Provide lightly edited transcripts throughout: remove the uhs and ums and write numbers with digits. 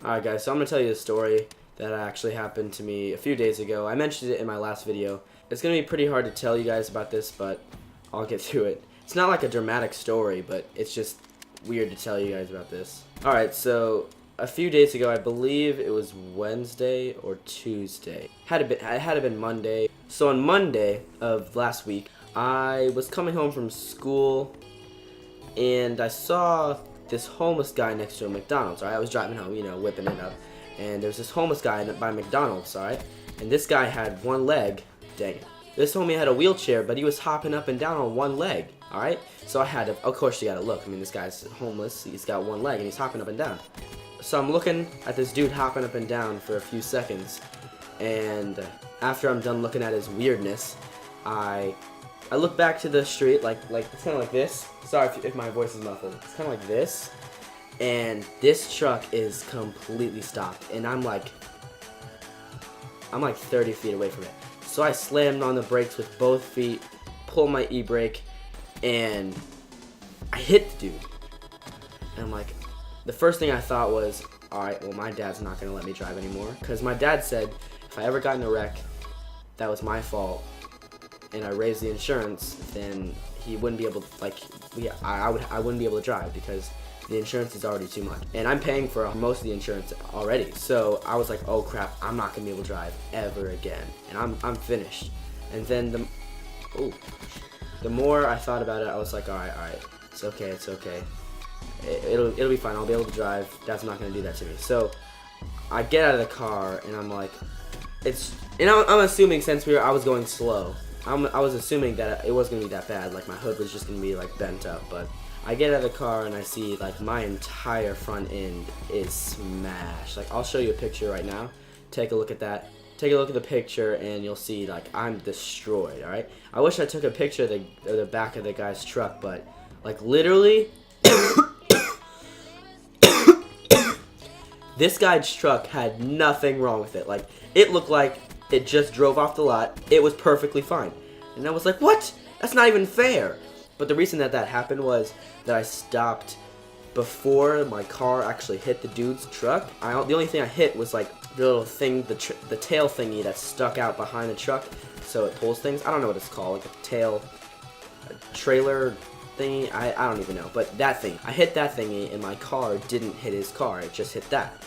Alright guys, so I'm going to tell you a story that actually happened to me a few days ago. I mentioned it in my last video. It's going to be pretty hard to tell you guys about this, but I'll get through it. It's not like a dramatic story, but it's just weird to tell you guys about this. Alright, so a few days ago, I believe it was Wednesday or Tuesday. It had been Monday. So on Monday of last week, I was coming home from school and I saw this homeless guy next to a McDonald's. Alright, I was driving home, whipping it up, and there was this homeless guy by McDonald's. Alright, and this guy had one leg. Dang it! This homie had a wheelchair, but he was hopping up and down on one leg. Alright, so I had to. Of course, you gotta look. I mean, this guy's homeless. He's got one leg and he's hopping up and down. So I'm looking at this dude hopping up and down for a few seconds, and after I'm done looking at his weirdness, I look back to the street, like it's kind of like this. Sorry if my voice is muffled. It's kind of like this, and this truck is completely stopped, and I'm like 30 feet away from it. So I slammed on the brakes with both feet, pulled my e-brake, and I hit the dude. And I'm like, the first thing I thought was, alright, well, my dad's not going to let me drive anymore. Because my dad said if I ever got in a wreck, that was my fault, and I raised the insurance, then he wouldn't be able to, I wouldn't be able to drive because the insurance is already too much. And I'm paying for most of the insurance already. So I was like, oh crap, I'm not going to be able to drive ever again. And I'm finished. And then the more I thought about it, I was like, alright, it's okay. It'll be fine. I'll be able to drive. Dad's not gonna do that to me. So I get out of the car and I'm like, I'm assuming since I was going slow, I was assuming that it wasn't gonna be that bad. Like my hood was just gonna be like bent up. But I get out of the car and I see like my entire front end is smashed. Like I'll show you a picture right now. Take a look at that. Take a look at the picture and you'll see like I'm destroyed. All right. I wish I took a picture of the back of the guy's truck, but like literally. This guy's truck had nothing wrong with it. Like, it looked like it just drove off the lot. It was perfectly fine. And I was like, what? That's not even fair. But the reason that happened was that I stopped before my car actually hit the dude's truck. The only thing I hit was like the little thing, the tail thingy that stuck out behind the truck, so it pulls things. I don't know what it's called, like a trailer thingy. I don't even know, but that thing. I hit that thingy and my car didn't hit his car, it just hit that.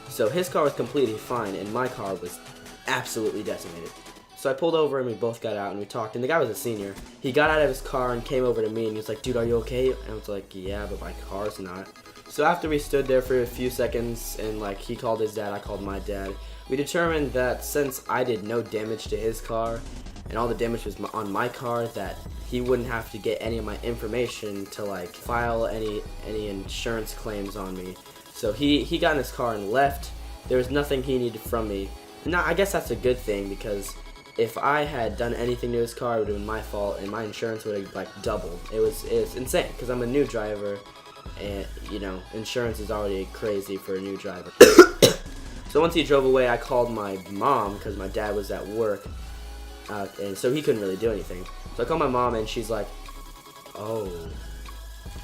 So his car was completely fine and my car was absolutely decimated. So I pulled over and we both got out and we talked, and the guy was a senior. He got out of his car and came over to me and he was like, dude, are you okay? And I was like, yeah, but my car's not. So after we stood there for a few seconds and like he called his dad, I called my dad, we determined that since I did no damage to his car and all the damage was on my car, that he wouldn't have to get any of my information to like file any insurance claims on me. So he got in his car and left. There was nothing he needed from me. Now I guess that's a good thing, because if I had done anything to his car, it would have been my fault and my insurance would have like doubled. It was insane because I'm a new driver, and insurance is already crazy for a new driver. So once he drove away, I called my mom because my dad was at work, and so he couldn't really do anything. So I called my mom and she's like, oh,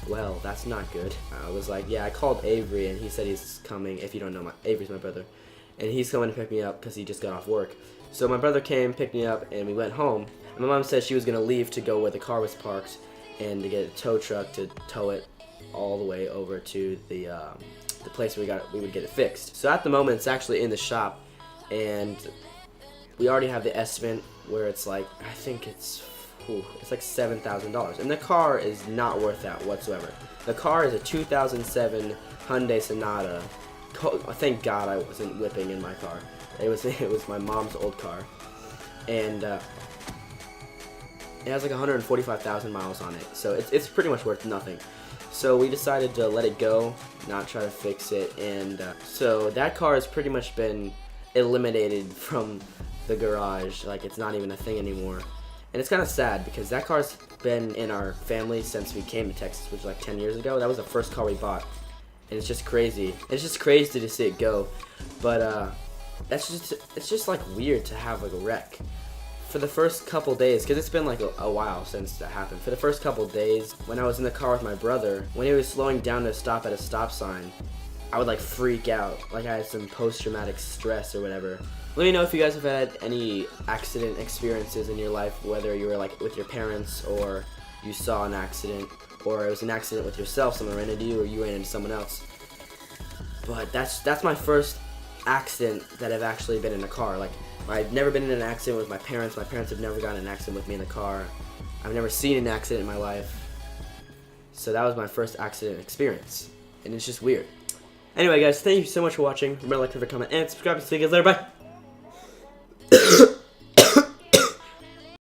well, that's not good. I was like, yeah, I called Avery and he said he's coming. If you don't know, Avery's my brother, and he's coming to pick me up because he just got off work. So my brother came, picked me up, and we went home. And my mom said she was going to leave to go where the car was parked and to get a tow truck to tow it all the way over to the place we would get it fixed. So at the moment, it's actually in the shop, and we already have the estimate where it's like, I think it's like $7,000, and the car is not worth that whatsoever. The car is a 2007 Hyundai Sonata. Thank God I wasn't whipping in my car. It was my mom's old car, and it has like 145,000 miles on it, so it's pretty much worth nothing. So we decided to let it go, not try to fix it, and so that car has pretty much been eliminated from the garage. Like, it's not even a thing anymore. And it's kind of sad because that car's been in our family since we came to Texas, which was like 10 years ago. That was the first car we bought, and it's just crazy. It's just crazy to see it go, but it's just like weird to have like a wreck. For the first couple days, because it's been like a while since that happened. For the first couple days, when I was in the car with my brother, when he was slowing down to stop at a stop sign, I would like freak out, like I had some post-traumatic stress or whatever. Let me know if you guys have had any accident experiences in your life, whether you were like with your parents or you saw an accident, or it was an accident with yourself, someone ran into you, or you ran into someone else. But that's my first accident that I've actually been in a car. Like, I've never been in an accident with my parents. My parents have never gotten in an accident with me in the car. I've never seen an accident in my life. So that was my first accident experience, and it's just weird. Anyway, guys, thank you so much for watching. Remember to like, leave a comment, and subscribe. See you guys later. Bye.